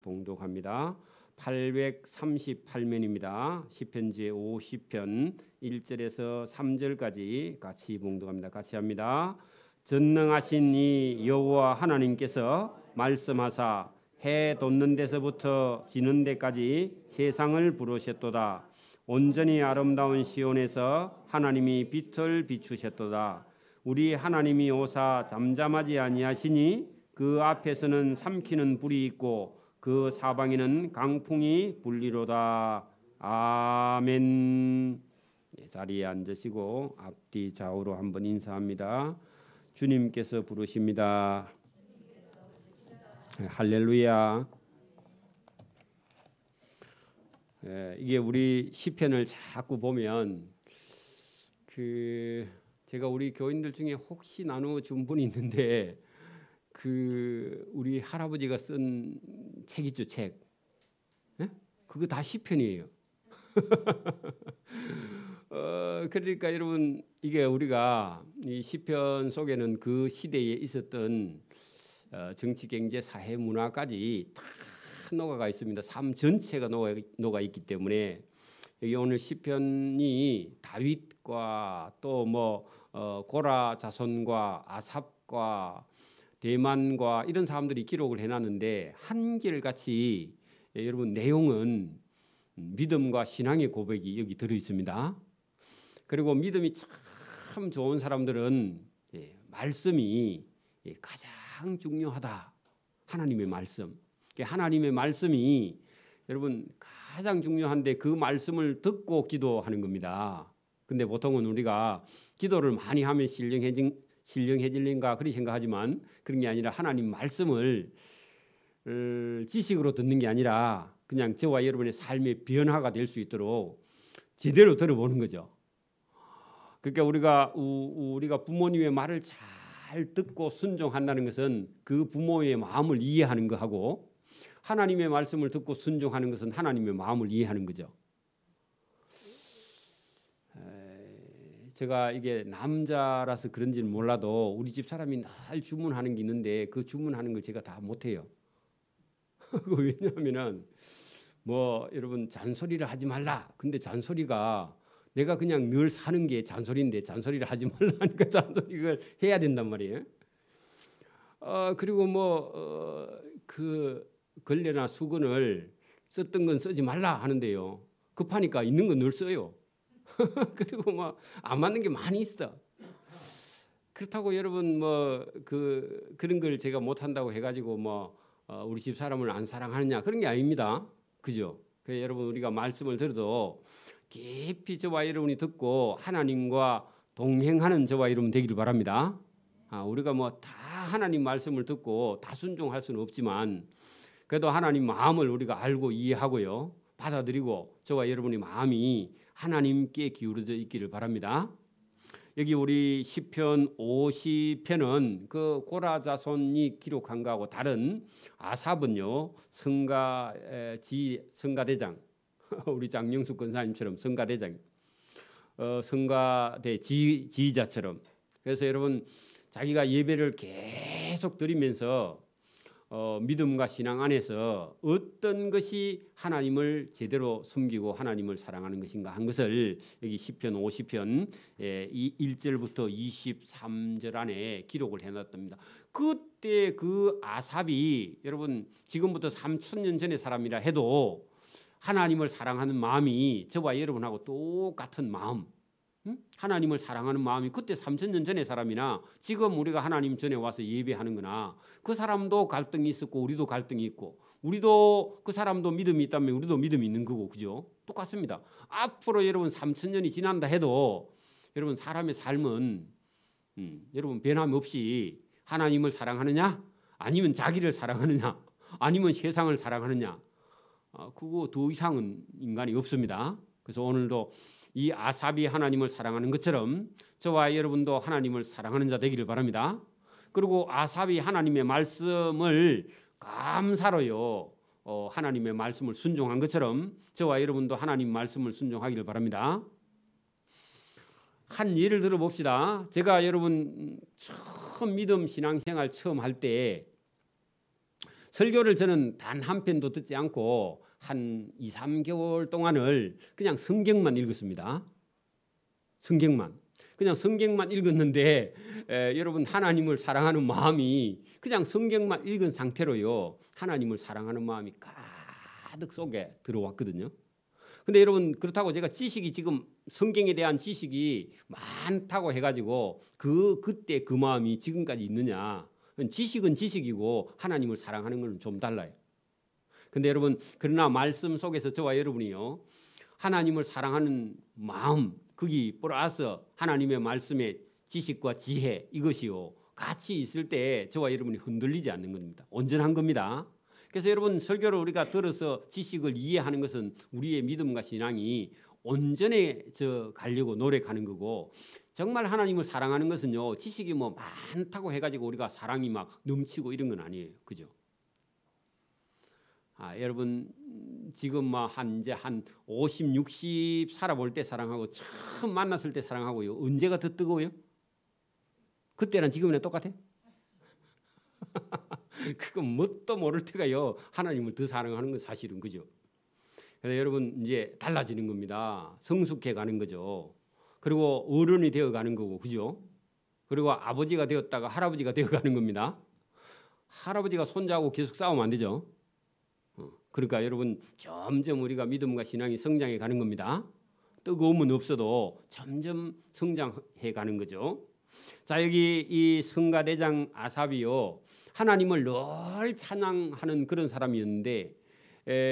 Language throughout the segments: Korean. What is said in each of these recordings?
봉독합니다. 838면입니다. 시편지 50편 1절에서 3절까지 같이 봉독합니다. 같이 합니다. 전능하신 이 여호와 하나님께서 말씀하사 해 돋는 데서부터 지는 데까지 세상을 부르셨도다. 온전히 아름다운 시온에서 하나님이 빛을 비추셨도다. 우리 하나님이 오사 잠잠하지 아니하시니 그 앞에서는 삼키는 불이 있고 그 사방에는 강풍이 불리로다. 아멘. 자리에 앉으시고 앞뒤 좌우로 한번 인사합니다. 주님께서 부르십니다. 할렐루야. 이게 우리 시편을 자꾸 보면 제가 우리 교인들 중에 혹시 나누어 준 분이 있는데 우리 할아버지가 쓴 책 있죠, 책. 그거 다 시편이에요. 그러니까 여러분 이게 우리가 이 시편 속에는 그 시대에 있었던 정치, 경제, 사회, 문화까지 다 녹아가 있습니다. 삶 전체가 녹아 있기 때문에 여기 오늘 시편이 다윗과 또 고라 자손과 아삽과 대만과 이런 사람들이 기록을 해놨는데 한결같이 여러분 내용은 믿음과 신앙의 고백이 여기 들어 있습니다. 그리고 믿음이 참 좋은 사람들은 말씀이 가장 중요하다. 하나님의 말씀. 하나님의 말씀이 여러분 가장 중요한데 그 말씀을 듣고 기도하는 겁니다. 근데 보통은 우리가 기도를 많이 하면 신령해질린가 그렇게 생각하지만 그런 게 아니라 하나님 말씀을 지식으로 듣는 게 아니라 그냥 저와 여러분의 삶의 변화가 될 수 있도록 제대로 들어보는 거죠. 그러니까 우리가 부모님의 말을 잘 듣고 순종한다는 것은 그 부모의 마음을 이해하는 거하고 하나님의 말씀을 듣고 순종하는 것은 하나님의 마음을 이해하는 거죠. 제가 이게 남자라서 그런지는 몰라도 우리 집 사람이 늘 주문하는 게 있는데 그 주문하는 걸 제가 다 못해요. 왜냐하면은 여러분 잔소리를 하지 말라. 근데 잔소리가 내가 그냥 늘 사는 게 잔소리인데 잔소리를 하지 말라니까 잔소리를 해야 된단 말이에요. 그리고 걸레나 수건을 썼던 건 쓰지 말라 하는데요. 급하니까 있는 건 늘 써요. 그리고 안 맞는 게 많이 있어. 그렇다고 여러분 그런 걸 제가 못 한다고 해가지고 우리 집 사람을 안 사랑하느냐 그런 게 아닙니다. 그죠? 그래서 여러분 우리가 말씀을 들어도 깊이 저와 여러분이 듣고 하나님과 동행하는 저와 여러분 되기를 바랍니다. 우리가 다 하나님 말씀을 듣고 다 순종할 수는 없지만 그래도 하나님 마음을 우리가 알고 이해하고요. 받아들이고 저와 여러분의 마음이 하나님께 기울어져 있기를 바랍니다. 여기 우리 시편 50편은 그 고라 자손이 기록한 거하고 다른 아삽은요 성가대장 우리 장영숙 권사님처럼 성가대장 성가대 지휘자처럼 그래서 여러분 자기가 예배를 계속 드리면서 믿음과 신앙 안에서 어떤 것이 하나님을 제대로 섬기고 하나님을 사랑하는 것인가 한 것을 여기 시편 50편 1절부터 23절 안에 기록을 해놨답니다. 그때 그 아삽이 여러분 지금부터 3000년 전의 사람이라 해도 하나님을 사랑하는 마음이 저와 여러분하고 똑같은 마음 하나님을 사랑하는 마음이 그때 3000년 전의 사람이나 지금 우리가 하나님 전에 와서 예배하는 거나 그 사람도 갈등이 있었고 우리도 갈등이 있고 우리도 그 사람도 믿음이 있다면 우리도 믿음이 있는 거고 그죠? 똑같습니다. 앞으로 여러분 3000년이 지난다 해도 여러분 사람의 삶은 여러분 변함없이 하나님을 사랑하느냐 아니면 자기를 사랑하느냐 아니면 세상을 사랑하느냐 그거 더 이상은 인간이 없습니다. 그래서 오늘도 이 아삽이 하나님을 사랑하는 것처럼 저와 여러분도 하나님을 사랑하는 자 되기를 바랍니다. 그리고 아삽이 하나님의 말씀을 감사로요 하나님의 말씀을 순종한 것처럼 저와 여러분도 하나님 말씀을 순종하기를 바랍니다. 한 예를 들어봅시다. 제가 여러분 처음 믿음 신앙생활 처음 할 때 설교를 저는 단 한 편도 듣지 않고 한 2, 3개월 동안을 그냥 성경만 읽었습니다. 성경만. 그냥 성경만 읽었는데 여러분 하나님을 사랑하는 마음이 그냥 성경만 읽은 상태로요. 하나님을 사랑하는 마음이 가득 속에 들어왔거든요. 근데 여러분 그렇다고 제가 지식이 지금 성경에 대한 지식이 많다고 해가지고 그때 그 마음이 지금까지 있느냐. 지식은 지식이고 하나님을 사랑하는 건 좀 달라요. 근데 여러분 그러나 말씀 속에서 저와 여러분이요. 하나님을 사랑하는 마음 거기 플러스 하나님의 말씀의 지식과 지혜 이것이요. 같이 있을 때 저와 여러분이 흔들리지 않는 겁니다. 온전한 겁니다. 그래서 여러분 설교를 우리가 들어서 지식을 이해하는 것은 우리의 믿음과 신앙이 온전해져 가려고 노력하는 거고 정말 하나님을 사랑하는 것은요. 지식이 뭐 많다고 해가지고 우리가 사랑이 막 넘치고 이런 건 아니에요. 그죠? 여러분 지금 막 이제 한 50, 60 살아볼 때 사랑하고 처음 만났을 때 사랑하고요. 언제가 더 뜨거워요? 그때랑 지금이랑 똑같아요? 그거 뭣도 모를 때가요. 하나님을 더 사랑하는 건 사실은 그죠. 그래서 여러분 이제 달라지는 겁니다. 성숙해 가는 거죠. 그리고 어른이 되어 가는 거고 그죠. 그리고 아버지가 되었다가 할아버지가 되어 가는 겁니다. 할아버지가 손자하고 계속 싸우면 안 되죠. 그러니까 여러분 점점 우리가 믿음과 신앙이 성장해 가는 겁니다. 뜨거움은 없어도 점점 성장해 가는 거죠. 자 여기 이 성가대장 아삽이요. 하나님을 늘 찬양하는 그런 사람이었는데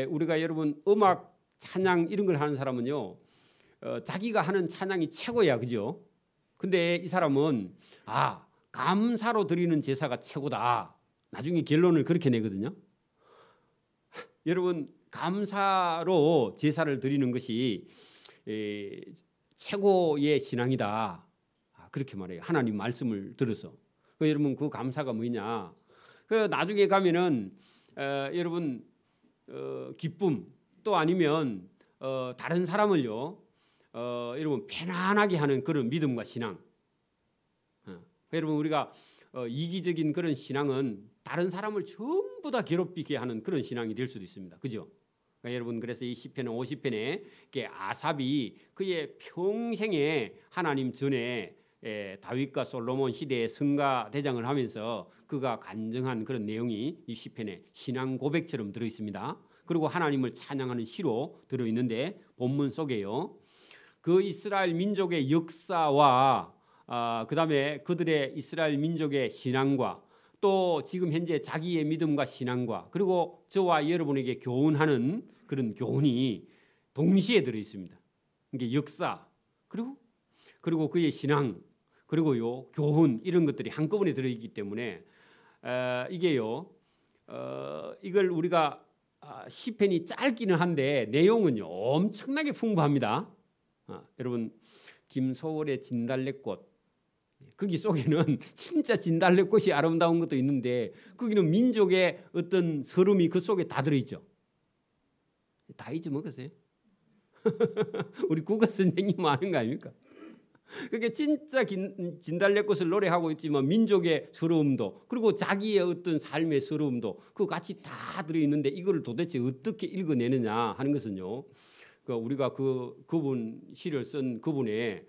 우리가 여러분 음악 찬양 이런 걸 하는 사람은요. 자기가 하는 찬양이 최고야. 그죠? 근데 이 사람은 감사로 드리는 제사가 최고다. 나중에 결론을 그렇게 내거든요. 여러분 감사로 제사를 드리는 것이 최고의 신앙이다. 그렇게 말해요. 하나님 말씀을 들어서. 여러분 그 감사가 뭐냐? 나중에 가면은 여러분 기쁨 또 아니면 다른 사람을요. 여러분 편안하게 하는 그런 믿음과 신앙. 여러분 우리가 이기적인 그런 신앙은 다른 사람을 전부 다 괴롭히게 하는 그런 신앙이 될 수도 있습니다. 그죠? 그러니까 여러분 그래서 이 시편 50편에 아삽이 그의 평생에 하나님 전에 다윗과 솔로몬 시대의 성가 대장을 하면서 그가 간증한 그런 내용이 이 시편에 신앙 고백처럼 들어 있습니다. 그리고 하나님을 찬양하는 시로 들어 있는데 본문 속에요. 그 이스라엘 민족의 역사와 그다음에 그들의 이스라엘 민족의 신앙과 또 지금 현재 자기의 믿음과 신앙과 그리고 저와 여러분에게 교훈하는 그런 교훈이 동시에 들어 있습니다. 이게 역사 그리고 그의 신앙 그리고요 교훈 이런 것들이 한꺼번에 들어 있기 때문에 이게요 이걸 우리가 시편이 짧기는 한데 내용은요 엄청나게 풍부합니다. 여러분 김소월의 진달래꽃 거기 속에는 진짜 진달래꽃이 아름다운 것도 있는데 거기는 민족의 어떤 서름이 그 속에 다 들어있죠. 다 잊어먹었어요. 우리 국어 선생님 아는 거 아닙니까? 그게 진짜 진달래꽃을 노래하고 있지만 민족의 서러움도 그리고 자기의 어떤 삶의 서러움도 그거 같이 다 들어있는데 이걸 도대체 어떻게 읽어내느냐 하는 것은요. 우리가 그분 시를 쓴 그분의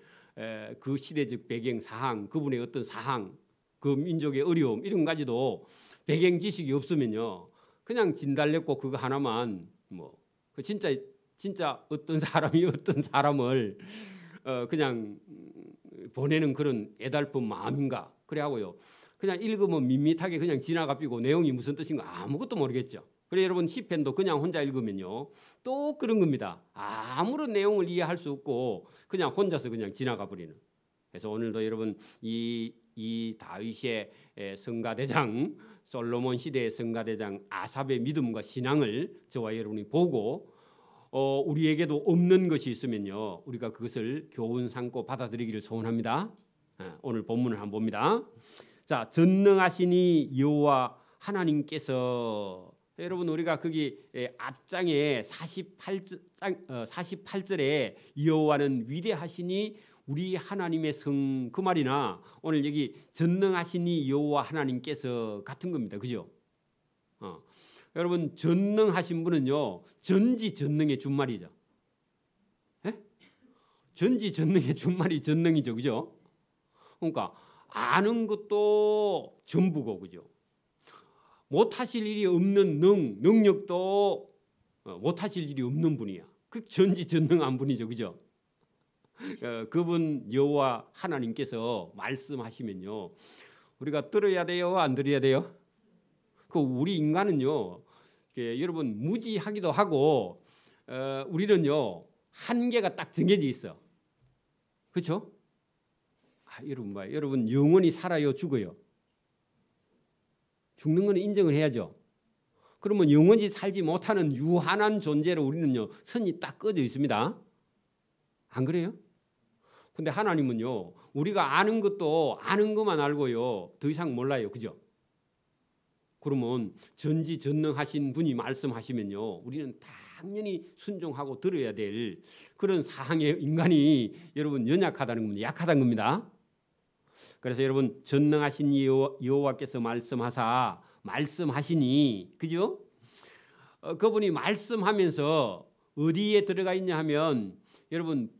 그 시대적 배경 사항 그분의 어떤 사항 그 민족의 어려움 이런 가지도 배경 지식이 없으면요. 그냥 진달래꽃 그거 하나만 진짜 어떤 사람이 어떤 사람을 그냥 보내는 그런 애달픈 마음인가 그래 하고요. 그냥 읽으면 밋밋하게 그냥 지나가 삐고 내용이 무슨 뜻인가 아무것도 모르겠죠. 그래 여러분 시편도 그냥 혼자 읽으면요. 또 그런 겁니다. 아무런 내용을 이해할 수 없고 그냥 혼자서 그냥 지나가 버리는. 그래서 오늘도 여러분 이 다윗의 성가대장 솔로몬 시대의 성가대장 아삽의 믿음과 신앙을 저와 여러분이 보고 우리에게도 없는 것이 있으면요. 우리가 그것을 교훈 삼고 받아들이기를 소원합니다. 오늘 본문을 한번 봅니다. 자, 전능하시니 여호와 하나님께서 여러분 우리가 거기 앞장에 48절에 여호와는 위대하시니 우리 하나님의 성 그 말이나 오늘 여기 전능하시니 여호와 하나님께서 같은 겁니다. 그죠? 여러분 전능하신 분은요 전지전능의 준말이죠. 예? 전지전능의 준말이 전능이죠, 그죠? 그러니까 아는 것도 전부고, 그죠? 못하실 일이 없는 능력도 못하실 일이 없는 분이야. 그 전지전능한 분이죠, 그죠? 그분 여호와 하나님께서 말씀하시면요 우리가 들어야 돼요, 안 들어야 돼요? 그 우리 인간은요 여러분 무지하기도 하고 우리는요 한계가 딱 정해져 있어, 그렇죠? 여러분 봐요. 여러분 영원히 살아요, 죽어요? 죽는 건 인정을 해야죠. 그러면 영원히 살지 못하는 유한한 존재로 우리는요 선이 딱 꺼져 있습니다. 안 그래요? 근데 하나님은요 우리가 아는 것도 아는 것만 알고요 더 이상 몰라요, 그죠? 그러면 전지전능하신 분이 말씀하시면요 우리는 당연히 순종하고 들어야 될 그런 사항의 인간이 여러분 연약하다는 겁니다. 약하다는 겁니다. 그래서 여러분 전능하신 여호와께서 말씀하시니, 그죠? 그분이 말씀하면서 어디에 들어가 있냐 하면 여러분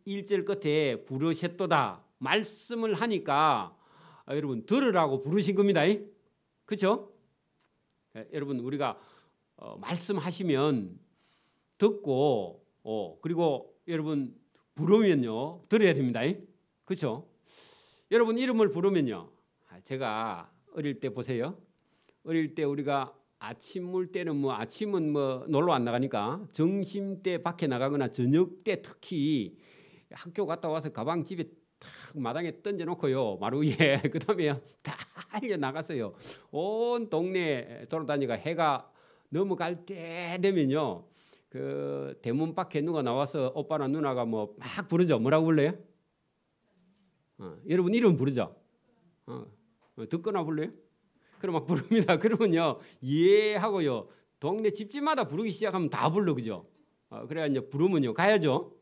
1절 끝에 부르셨도다 말씀을 하니까 여러분 들으라고 부르신 겁니다. 그렇죠? 여러분 우리가 말씀하시면 듣고 그리고 여러분 부르면요 들어야 됩니다. 그렇죠? 여러분 이름을 부르면요 제가 어릴 때 보세요. 어릴 때 우리가 아침물 때는 아침은 놀러 안 나가니까 점심 때 밖에 나가거나 저녁 때 특히 학교 갔다 와서 가방 집에 탁 마당에 던져놓고요 마루 위에 그다음에 다 달려 나갔어요. 온 동네 돌아다니가 해가 넘어갈 때 되면요 그 대문 밖에 누가 나와서 오빠나 누나가 막 부르죠. 뭐라고 불러요? 여러분 이름 부르죠. 듣거나 불러요? 그럼 막 부릅니다. 그러면요 예 하고요 동네 집집마다 부르기 시작하면 다 불러, 그죠? 그래야 이제 부르면요 가야죠.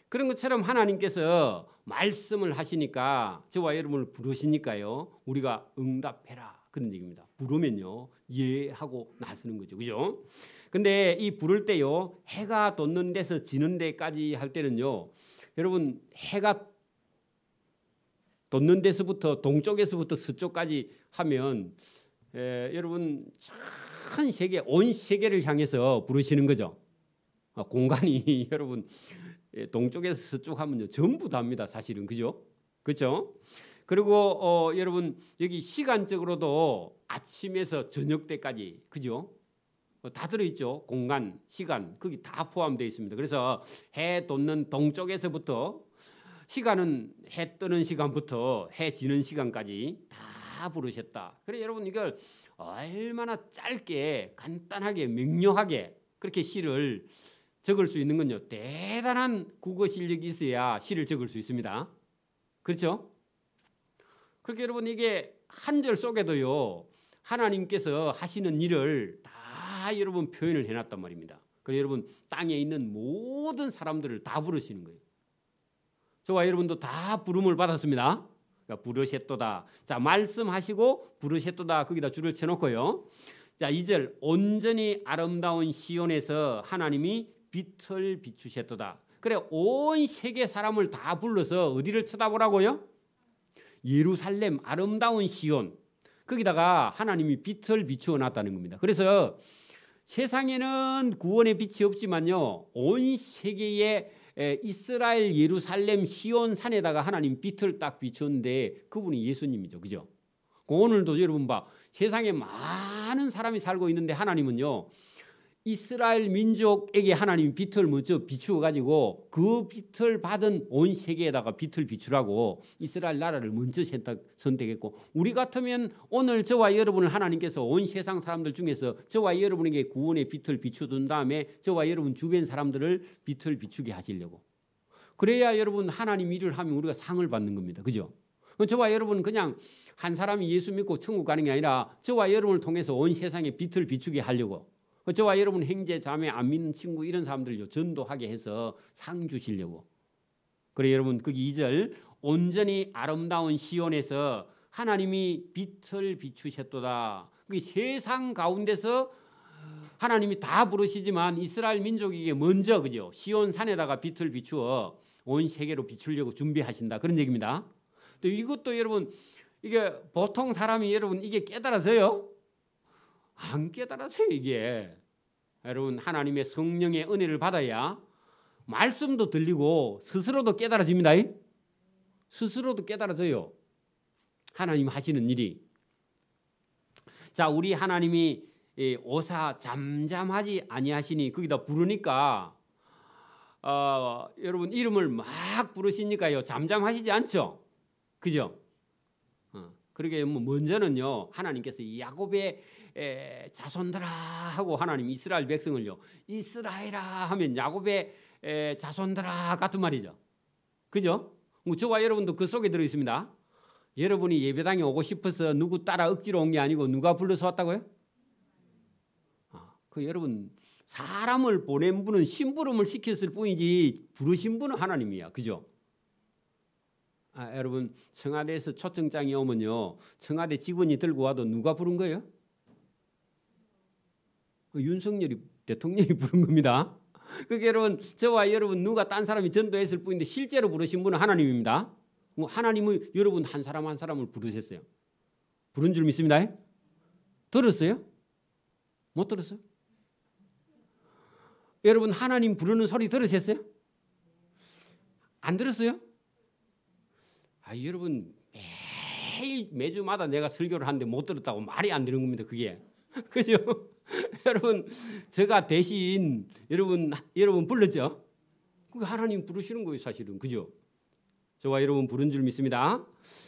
그런 것처럼 하나님께서 말씀을 하시니까 저와 여러분을 부르시니까요 우리가 응답해라 그런 얘기입니다. 부르면요 예 하고 나서는 거죠, 그죠? 근데 이 부를 때요 해가 돋는 데서 지는 데까지 할 때는요 여러분 해가 돋는 데서부터 동쪽에서부터 서쪽까지 하면 여러분 전 세계 온 세계를 향해서 부르시는 거죠. 공간이 여러분 동쪽에서 서쪽 하면요 전부 다입니다, 사실은, 그죠? 그렇죠? 그리고 여러분 여기 시간적으로도 아침에서 저녁 때까지, 그죠? 다 들어있죠. 공간, 시간 거기 다 포함되어 있습니다. 그래서 해 돋는 동쪽에서부터 시간은 해 뜨는 시간부터 해 지는 시간까지 다 부르셨다. 그래 여러분 이걸 얼마나 짧게 간단하게 명료하게 그렇게 시를 적을 수 있는 건요 대단한 국어 실력이 있어야 시를 적을 수 있습니다. 그렇죠? 그렇게 여러분 이게 한 절 속에도요 하나님께서 하시는 일을 다 여러분 표현을 해놨단 말입니다. 그래서 여러분 땅에 있는 모든 사람들을 다 부르시는 거예요. 저와 여러분도 다 부름을 받았습니다. 그러니까 부르셨도다. 자, 말씀하시고 부르셨도다. 거기다 줄을 쳐놓고요. 자, 2절 온전히 아름다운 시온에서 하나님이 빛을 비추셨도다. 그래 온 세계 사람을 다 불러서 어디를 쳐다보라고요? 예루살렘 아름다운 시온. 거기다가 하나님이 빛을 비추어 놨다는 겁니다. 그래서 세상에는 구원의 빛이 없지만요 온 세계에 이스라엘 예루살렘 시온 산에다가 하나님 빛을 딱 비추는데 그분이 예수님이죠, 그죠? 오늘도 여러분 봐 세상에 많은 사람이 살고 있는데 하나님은요 이스라엘 민족에게 하나님 빛을 먼저 비추어 가지고 그 빛을 받은 온 세계에다가 빛을 비추라고 이스라엘 나라를 먼저 선택했고 우리 같으면 오늘 저와 여러분을 하나님께서 온 세상 사람들 중에서 저와 여러분에게 구원의 빛을 비추둔 다음에 저와 여러분 주변 사람들을 빛을 비추게 하시려고 그래야 여러분 하나님 일을 하면 우리가 상을 받는 겁니다, 그죠? 저와 여러분은 그냥 한 사람이 예수 믿고 천국 가는 게 아니라 저와 여러분을 통해서 온 세상에 빛을 비추게 하려고 저와 여러분 형제 자매 안 믿는 친구 이런 사람들을 전도하게 해서 상 주시려고. 그래 여러분 거기 2절 온전히 아름다운 시온에서 하나님이 빛을 비추셨도다. 그 세상 가운데서 하나님이 다 부르시지만 이스라엘 민족에게 먼저 그죠? 시온 산에다가 빛을 비추어 온 세계로 비추려고 준비하신다 그런 얘기입니다. 또 이것도 여러분 이게 보통 사람이 여러분 이게 깨달아서요? 안 깨달아서요 이게. 여러분 하나님의 성령의 은혜를 받아야 말씀도 들리고 스스로도 깨달아집니다. 스스로도 깨달아져요. 하나님 하시는 일이. 자, 우리 하나님이 오사 잠잠하지 아니하시니 거기다 부르니까 여러분 이름을 막 부르시니까요 잠잠하시지 않죠. 그죠? 그러게 먼저는요 하나님께서 야곱의 자손들아 하고 하나님 이스라엘 백성을요 이스라엘아 하면 야곱의 자손들아 같은 말이죠. 그죠? 저와 여러분도 그 속에 들어 있습니다. 여러분이 예배당에 오고 싶어서 누구 따라 억지로 온 게 아니고 누가 불러서 왔다고요? 그 여러분 사람을 보낸 분은 심부름을 시켰을 뿐이지 부르신 분은 하나님이야. 그죠? 여러분 청와대에서 초청장이 오면요 청와대 직원이 들고 와도 누가 부른 거예요? 윤석열이 대통령이 부른 겁니다. 그게 여러분 저와 여러분 누가 딴 사람이 전도했을 뿐인데 실제로 부르신 분은 하나님입니다. 하나님은 여러분 한 사람 한 사람을 부르셨어요. 부른 줄 믿습니다. 들었어요? 못 들었어요? 여러분 하나님 부르는 소리 들으셨어요? 안 들었어요? 여러분 매주마다 내가 설교를 하는데 못 들었다고 말이 안 되는 겁니다. 그게. 그죠? 여러분 제가 대신 여러분 불렀죠? 그게 하나님 부르시는 거예요 사실은. 그죠? 저와 여러분 부른 줄 믿습니다.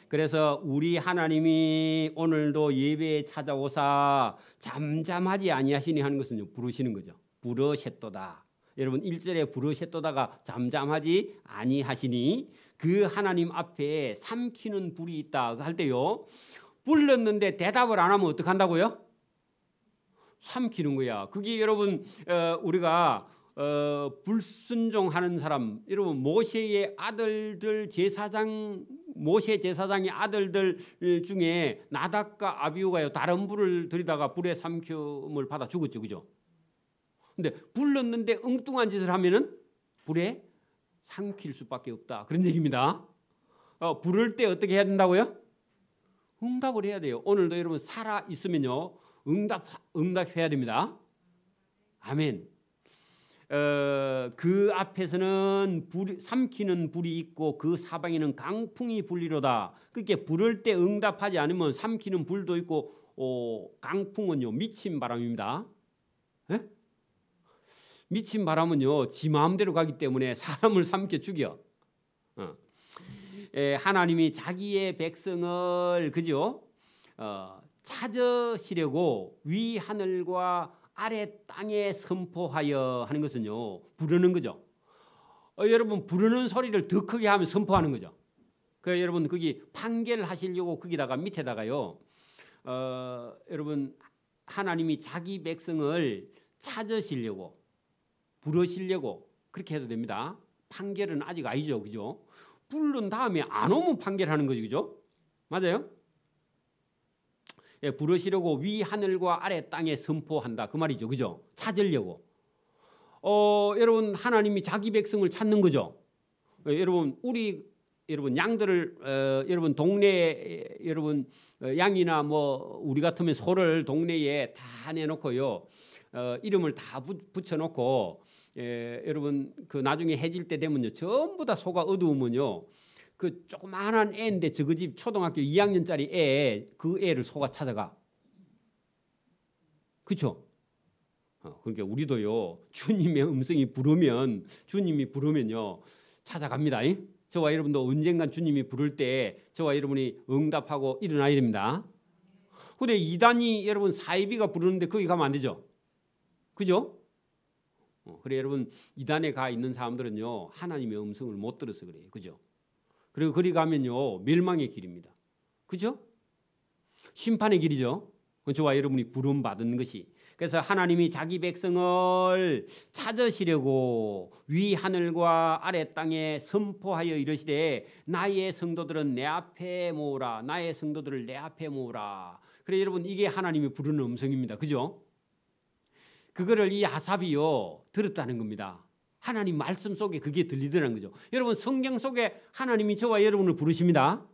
그래서 우리 하나님이 오늘도 예배에 찾아오사 잠잠하지 아니하시니 하는 것은 부르시는 거죠. 부르셨도다. 여러분 1절에 부르셨도다가 잠잠하지 아니하시니 그 하나님 앞에 삼키는 불이 있다 할 때요. 불렀는데 대답을 안 하면 어떻게 한다고요? 삼키는 거야. 그게 여러분 우리가 불순종하는 사람 여러분 모세의 아들들 모세 제사장의 아들들 중에 나답과 아비후가요 다른 불을 들이다가 불에 삼킴을 받아 죽었죠. 그죠? 근데 불렀는데 엉뚱한 짓을 하면은 불에 삼킬 수밖에 없다. 그런 얘기입니다. 부를 때 어떻게 해야 된다고요? 응답을 해야 돼요. 오늘도 여러분 살아 있으면요 응답해야 됩니다. 아멘. 그 앞에서는 삼키는 불이 있고 그 사방에는 강풍이 불리로다. 그렇게 부를 때 응답하지 않으면 삼키는 불도 있고 강풍은요 미친 바람입니다. 에? 미친 바람은요 지 마음대로 가기 때문에 사람을 삼켜 죽여. 하나님이 자기의 백성을 그죠? 찾으시려고 위 하늘과 아래 땅에 선포하여 하는 것은요 부르는 거죠. 여러분 부르는 소리를 더 크게 하면 선포하는 거죠. 그 여러분 거기 판결을 하시려고 거기다가 밑에다가요 여러분 하나님이 자기 백성을 찾으시려고 부르시려고 그렇게 해도 됩니다. 판결은 아직 아니죠. 그죠? 부른 다음에 안 오면 판결하는 거죠. 그죠? 맞아요? 예, 부르시려고 위 하늘과 아래 땅에 선포한다 그 말이죠. 그죠? 찾으려고. 여러분 하나님이 자기 백성을 찾는 거죠. 여러분 여러분 양들을 여러분 동네에 여러분 양이나 뭐 우리 같으면 소를 동네에 다 내놓고요 이름을 다 붙여놓고 여러분 그 나중에 해질 때 되면요 전부 다 소가 어두우면요 그 조그마한 애인데 저거 집 초등학교 2학년짜리 애 그 애를 소가 찾아가. 그렇죠? 그러니까 우리도요 주님의 음성이 부르면 주님이 부르면요 찾아갑니다. 저와 여러분도 언젠간 주님이 부를 때 저와 여러분이 응답하고 일어나야 됩니다. 근데 이단이 여러분 사이비가 부르는데 거기 가면 안 되죠. 그죠? 그래 여러분 이단에 가 있는 사람들은요 하나님의 음성을 못 들어서 그래요. 그죠? 그리고 그리 가면요 멸망의 길입니다. 그죠? 심판의 길이죠. 저와 여러분이 부름 받은 것이. 그래서 하나님이 자기 백성을 찾으시려고 위 하늘과 아래 땅에 선포하여 이르시되 나의 성도들은 내 앞에 모으라. 나의 성도들을 내 앞에 모으라. 그래 여러분 이게 하나님이 부르는 음성입니다. 그죠? 그거를 이 아삽이요 들었다는 겁니다. 하나님 말씀 속에 그게 들리더라는 거죠. 여러분 성경 속에 하나님이 저와 여러분을 부르십니다.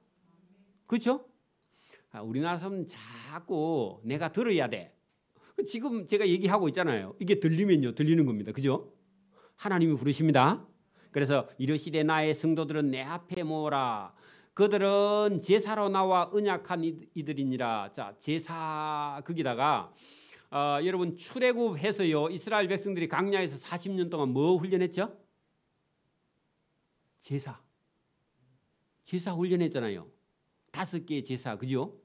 그렇죠? 우리나라 사람은 자꾸 내가 들어야 돼. 지금 제가 얘기하고 있잖아요. 이게 들리면요 들리는 겁니다. 그죠? 하나님이 부르십니다. 그래서 이르시되 나의 성도들은 내 앞에 모으라. 그들은 제사로 나와 언약한 이들이니라. 자, 제사 거기다가 여러분 출애굽해서요 이스라엘 백성들이 광야에서 40년 동안 뭐 훈련했죠? 제사 훈련했잖아요. 5개의 제사, 그죠?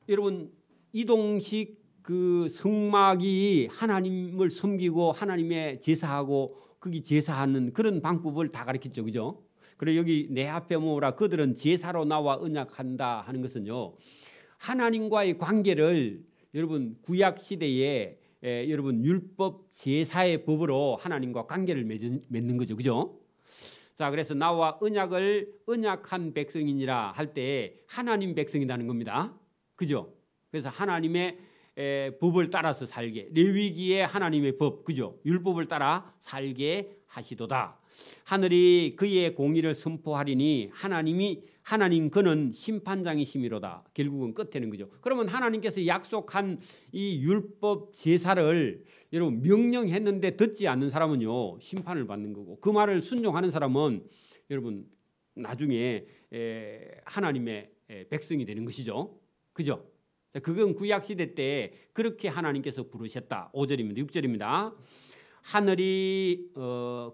여러분 이동식 그 성막이 하나님을 섬기고 하나님의 제사하고 거기 제사하는 그런 방법을 다 가르쳤죠, 그죠? 그리고 여기 내 앞에 모으라 그들은 제사로 나와 언약한다 하는 것은요 하나님과의 관계를 여러분 구약 시대에 여러분 율법 제사의 법으로 하나님과 관계를 맺는 거죠, 그죠? 자, 그래서 나와 언약한 백성이니라 할 때 하나님 백성이라는 겁니다, 그죠? 그래서 하나님의 법을 따라서 살게, 레위기의 하나님의 법, 그죠? 율법을 따라 살게 하시도다. 하늘이 그의 공의를 선포하리니 하나님 그는 심판장이심이로다. 결국은 끝에는 그죠. 그러면 하나님께서 약속한 이 율법 제사를 여러분 명령했는데 듣지 않는 사람은요 심판을 받는 거고, 그 말을 순종하는 사람은 여러분 나중에 하나님의 백성이 되는 것이죠, 그죠? 그건 구약 시대 때 그렇게 하나님께서 부르셨다. 5절입니다. 6절입니다. 하늘이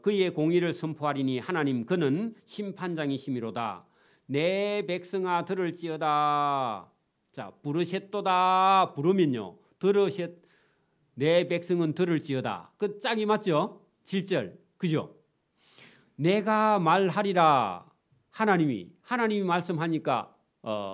그의 공의를 선포하리니 하나님 그는 심판장이심이로다. 내 백성아 들을지어다. 자, 부르셨도다. 부르면요 내 백성은 들을지어다. 그 짝이 맞죠? 7절, 그죠? 내가 말하리라. 하나님이 말씀하니까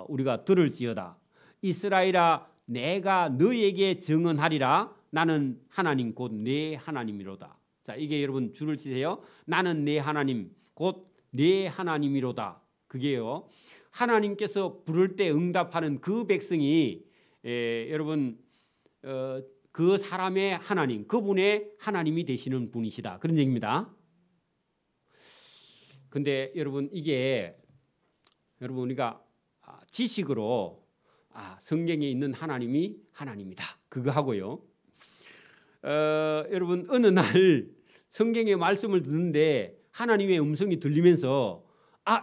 우리가 들을지어다. 이스라엘아 내가 너에게 증언하리라. 나는 하나님 곧 내 하나님이로다. 자, 이게 여러분 줄을 치세요. 나는 내 하나님 곧 내 하나님이로다. 그게요 하나님께서 부를 때 응답하는 그 백성이 여러분 그 사람의 하나님, 그분의 하나님이 되시는 분이시다, 그런 얘기입니다. 근데 여러분 이게 여러분 우리가 지식으로 성경에 있는 하나님이 하나님이다 그거 하고요 여러분 어느 날 성경의 말씀을 듣는데 하나님의 음성이 들리면서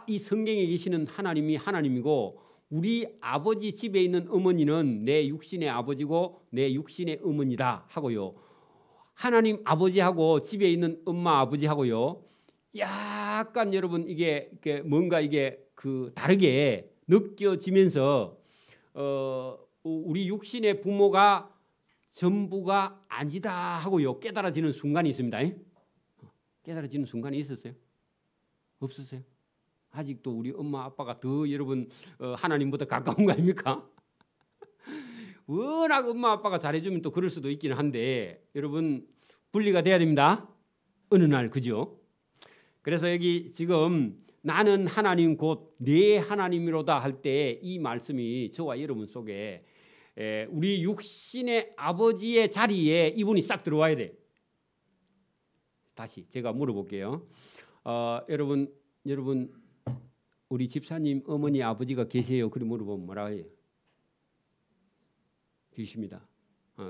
이 성경에 계시는 하나님이 하나님이고 우리 아버지 집에 있는 어머니는 내 육신의 아버지고 내 육신의 어머니다 하고요, 하나님 아버지하고 집에 있는 엄마 아버지하고요 약간 여러분 이게 뭔가 이게 다르게 느껴지면서 우리 육신의 부모가 전부가 아니다 하고요 깨달아지는 순간이 있습니다. 깨달아지는 순간이 있었어요? 없었어요? 아직도 우리 엄마 아빠가 더 여러분 하나님보다 가까운 거 아닙니까? 워낙 엄마 아빠가 잘해주면 또 그럴 수도 있기는 한데 여러분 분리가 돼야 됩니다. 어느 날, 그죠? 그래서 여기 지금 나는 하나님 곧 내 하나님이로다 할 때 이 말씀이 저와 여러분 속에 우리 육신의 아버지의 자리에 이분이 싹 들어와야 돼. 다시 제가 물어볼게요. 여러분 우리 집사님 어머니 아버지가 계세요? 그리 물어보면 뭐라 해요? 계십니다.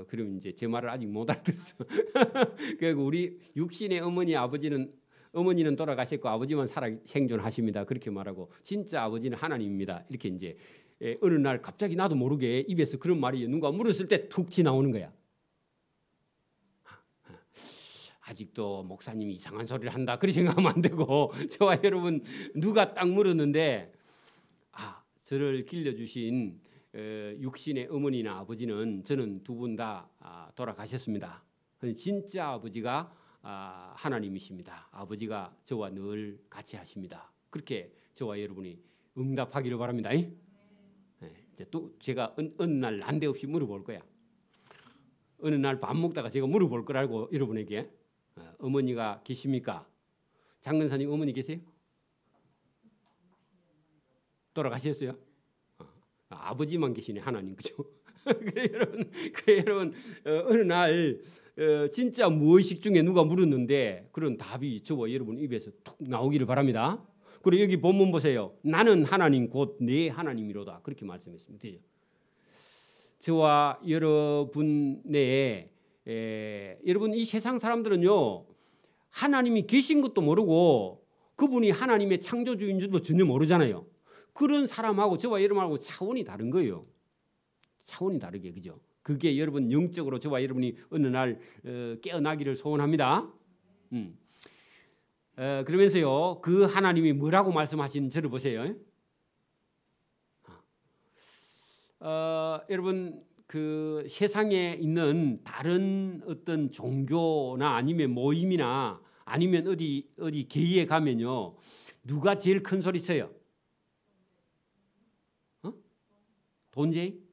그럼 이제 제 말을 아직 못 알아들었어. 그리고 우리 육신의 어머니는 돌아가셨고 아버지만 살아 생존하십니다. 그렇게 말하고 진짜 아버지는 하나님입니다. 이렇게 이제 어느 날 갑자기 나도 모르게 입에서 그런 말이 누가 물었을 때 툭 튀어나오는 거야. 아직도 목사님이 이상한 소리를 한다 그렇게 생각하면 안 되고 저와 여러분 누가 딱 물었는데 저를 길러주신 육신의 어머니나 아버지는 저는 두 분 다 돌아가셨습니다. 진짜 아버지가 하나님이십니다. 아버지가 저와 늘 같이 하십니다. 그렇게 저와 여러분이 응답하기를 바랍니다. 이제 또 제가 어느 날 난데없이 물어볼 거야. 어느 날 밥 먹다가 제가 물어볼 거라고 여러분에게. 어머니가 계십니까? 장근사님 어머니 계세요? 돌아가셨어요? 아버지만 계시네 하나님, 그죠? 그래 여러분 어느 날 진짜 무의식 중에 누가 물었는데 그런 답이 저와 여러분 입에서 툭 나오기를 바랍니다. 그리고 여기 본문 보세요. 나는 하나님 곧 내 하나님이로다. 그렇게 말씀했습니다. 저와 여러분 내에 여러분 이 세상 사람들은요 하나님이 계신 것도 모르고 그분이 하나님의 창조주인 줄도 전혀 모르잖아요. 그런 사람하고 저와 여러분하고 차원이 다른 거예요. 차원이 다르게 그죠? 그게 여러분 영적으로 저와 여러분이 어느 날 깨어나기를 소원합니다. 그러면서요 그 하나님이 뭐라고 말씀하시는 저를 보세요. 여러분 그 세상에 있는 다른 어떤 종교나 아니면 모임이나 아니면 어디 교회에 가면요 누가 제일 큰 소리 쳐요? 돈제이?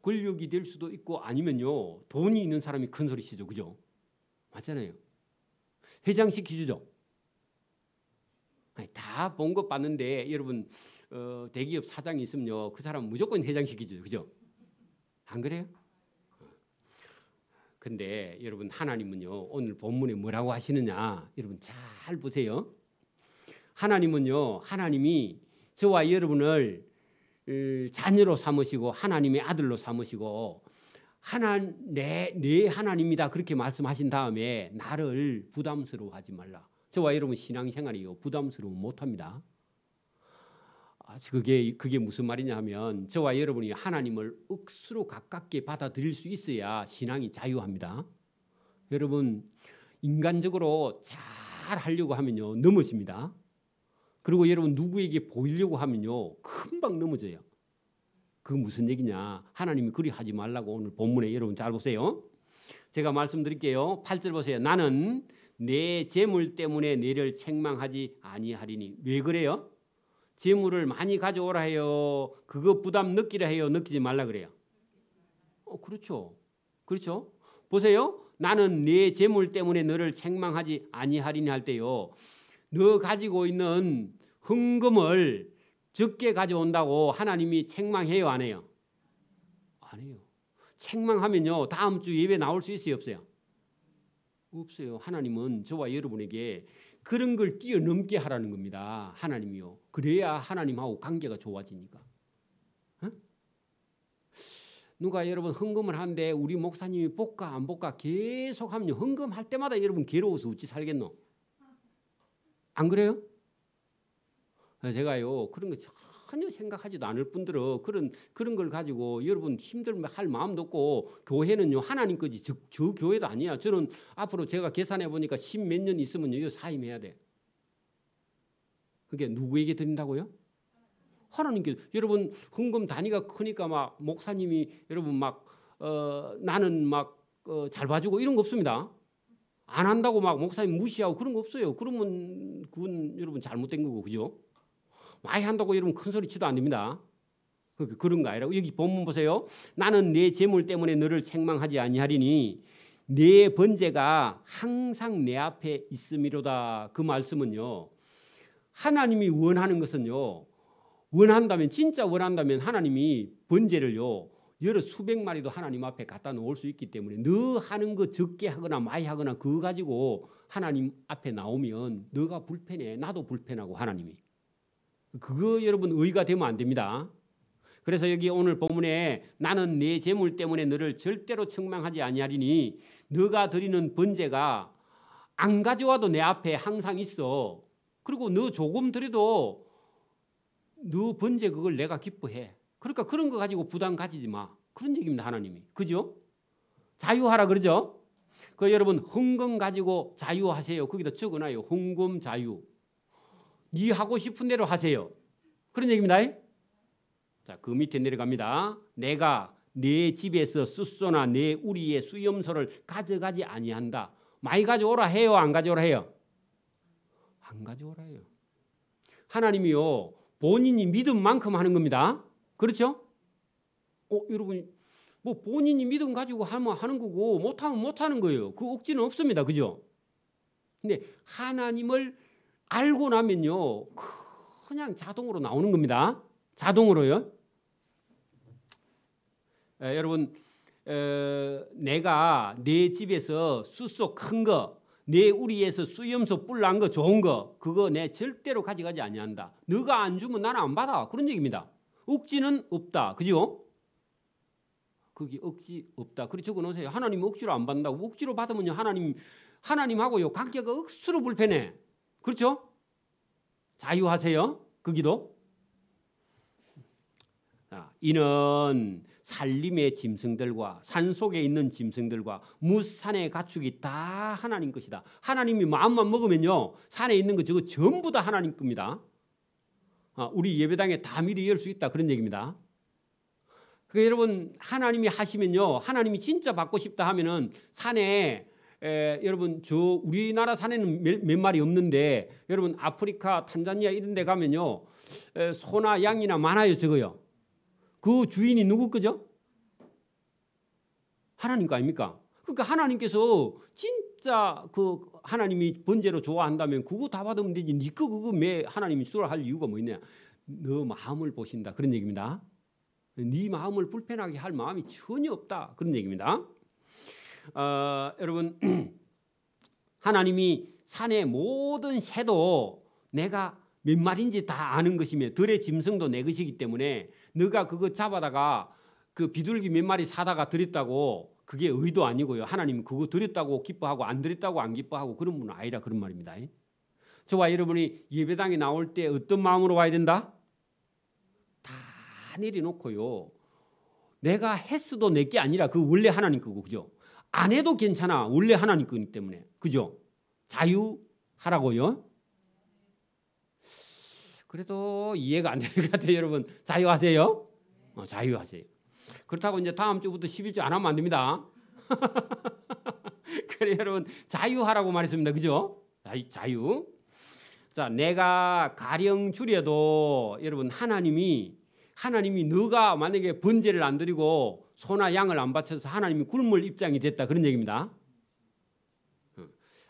권력이 될 수도 있고 아니면요 돈이 있는 사람이 큰 소리 치죠, 그죠? 맞잖아요. 회장시키죠. 다 본 것 봤는데 여러분 대기업 사장이 있으면요 그 사람 무조건 회장시키죠, 그죠? 안 그래요? 근데 여러분 하나님은요 오늘 본문에 뭐라고 하시느냐 여러분 잘 보세요. 하나님은요 하나님이 저와 여러분을 자녀로 삼으시고 하나님의 아들로 삼으시고 내 하나님이다 그렇게 말씀하신 다음에 나를 부담스러워하지 말라. 저와 여러분 신앙생활이요 부담스러움 못합니다. 그게 무슨 말이냐 하면 저와 여러분이 하나님을 억수로 가깝게 받아들일 수 있어야 신앙이 자유합니다. 여러분 인간적으로 잘 하려고 하면요 넘어집니다. 그리고 여러분 누구에게 보이려고 하면요 금방 넘어져요. 그 무슨 얘기냐? 하나님이 그리 하지 말라고 오늘 본문에 여러분 잘 보세요. 제가 말씀드릴게요. 8절 보세요. 나는 내 재물 때문에 너를 책망하지 아니하리니. 왜 그래요? 재물을 많이 가져오라 해요? 그거 부담 느끼라 해요? 느끼지 말라 그래요? 그렇죠. 그렇죠. 보세요. 나는 내 재물 때문에 너를 책망하지 아니하리니 할 때요. 너 가지고 있는 헌금을 적게 가져온다고 하나님이 책망해요, 안 해요? 안 해요. 책망하면요 다음 주 예배 나올 수 있어요, 없어요? 없어요. 하나님은 저와 여러분에게 그런 걸 뛰어넘게 하라는 겁니다. 하나님이요. 그래야 하나님하고 관계가 좋아지니까. 누가 여러분 헌금을 하는데 우리 목사님이 볼까 안 볼까 계속 하면 헌금할 때마다 여러분 괴로워서 어찌 살겠노? 안 그래요? 제가요 그런 거 전혀 생각하지도 않을 뿐더러 그런 걸 가지고 여러분 힘들할 마음도 없고 교회는요 하나님 거지 저 교회도 아니야. 저는 앞으로 제가 계산해 보니까 10몇 년 있으면 이거 사임해야 돼. 그게 누구에게 드린다고요? 하나님께. 여러분 헌금 단위가 크니까 막 목사님이 여러분 막 나는 막 잘 봐주고 이런 거 없습니다. 안 한다고 막 목사님 무시하고 그런 거 없어요. 그러면 그건 여러분 잘못된 거고 그죠? 많이 한다고 여러분 큰 소리 치도 안 됩니다. 그런 거 아니라 여기 본문 보세요. 나는 내 재물 때문에 너를 책망하지 아니하리니 내 번제가 항상 내 앞에 있음이로다. 그 말씀은요. 하나님이 원하는 것은요. 원한다면 진짜 원한다면 하나님이 번제를요. 여러 수백 마리도 하나님 앞에 갖다 놓을 수 있기 때문에 너 하는 거 적게 하거나 많이 하거나 그거 가지고 하나님 앞에 나오면 너가 불편해. 나도 불편하고 하나님이. 그거 여러분 의가 되면 안 됩니다. 그래서 여기 오늘 본문에 나는 내 재물 때문에 너를 절대로 책망하지 아니하리니 너가 드리는 번제가 안 가져와도 내 앞에 항상 있어. 그리고 너 조금 드려도 너 번제 그걸 내가 기뻐해. 그러니까 그런 거 가지고 부담 가지지 마. 그런 얘기입니다. 하나님이. 그죠? 자유하라 그러죠? 그 여러분 헌금 가지고 자유하세요. 거기다 적어놔요. 헌금 자유. 네 하고 싶은 대로 하세요. 그런 얘기입니다. 자, 그 밑에 내려갑니다. 내가 내 집에서 숫소나 내 우리의 수염소를 가져가지 아니한다. 많이 가져오라 해요? 안 가져오라 해요? 안 가져오라 해요. 하나님이요. 본인이 믿은 만큼 하는 겁니다. 그렇죠? 여러분 뭐 본인이 믿음 가지고 하면 하는 거고 못하면 못하는 거예요. 그 억지는 없습니다. 그죠? 근데 하나님을 알고 나면요 그냥 자동으로 나오는 겁니다. 자동으로요. 여러분 내가 내 집에서 숫소 큰 거, 내 우리에서 수염소 뿔 난 거 좋은 거 그거 내 절대로 가져가지 아니한다. 너가 안 주면 나는 안 받아. 그런 얘기입니다. 억지는 없다. 그죠? 거기 억지 없다. 그렇게 적어놓으세요. 하나님 억지로 안 받는다고. 억지로 받으면요 하나님하고요 관계가 억수로 불편해. 그렇죠? 자유하세요. 거기도. 이는 산림의 짐승들과 산속에 있는 짐승들과 무산의 가축이 다 하나님 것이다. 하나님이 마음만 먹으면요 산에 있는 거 저거 전부 다 하나님 겁니다. 우리 예배당에 다 미리 열 수 있다. 그런 얘기입니다. 그러니까 여러분 하나님이 하시면요 하나님이 진짜 받고 싶다 하면은 산에 여러분 저 우리나라 산에는 몇 마리 없는데 여러분 아프리카 탄자니아 이런 데 가면요 소나 양이나 많아요. 적어요. 그 주인이 누구 거죠? 하나님 거 아닙니까? 그러니까 하나님께서 진짜 그 하나님이 번제로 좋아한다면 그거 다 받으면 되지. 니 거 그거 왜 하나님이 쏘라 할 이유가 뭐 있냐? 너 마음을 보신다. 그런 얘기입니다. 네 마음을 불편하게 할 마음이 전혀 없다. 그런 얘기입니다. 여러분 하나님이 산의 모든 새도 내가 몇 마리인지 다 아는 것이며 들의 짐승도 내 것이기 때문에 너가 그거 잡아다가 그 비둘기 몇 마리 사다가 드렸다고 그게 의도 아니고요. 하나님은 그거 드렸다고 기뻐하고 안 드렸다고 안 기뻐하고 그런 분은 아니라 그런 말입니다. 저와 여러분이 예배당에 나올 때 어떤 마음으로 와야 된다? 다 내려놓고요. 내가 했어도 내 게 아니라 그 원래 하나님 거고 그죠? 안 해도 괜찮아. 원래 하나님 거기 때문에. 그죠? 자유하라고요. 그래도 이해가 안 되는 것 같아요. 여러분 자유하세요. 자유하세요. 그렇다고 이제 다음 주부터 11주 안 하면 안 됩니다. 그래 여러분 자유하라고 말했습니다. 그죠? 자유. 자, 내가 가령 줄여도 여러분 하나님이 너가 만약에 번제를 안 드리고 소나 양을 안 바쳐서 하나님이 굶을 입장이 됐다. 그런 얘기입니다.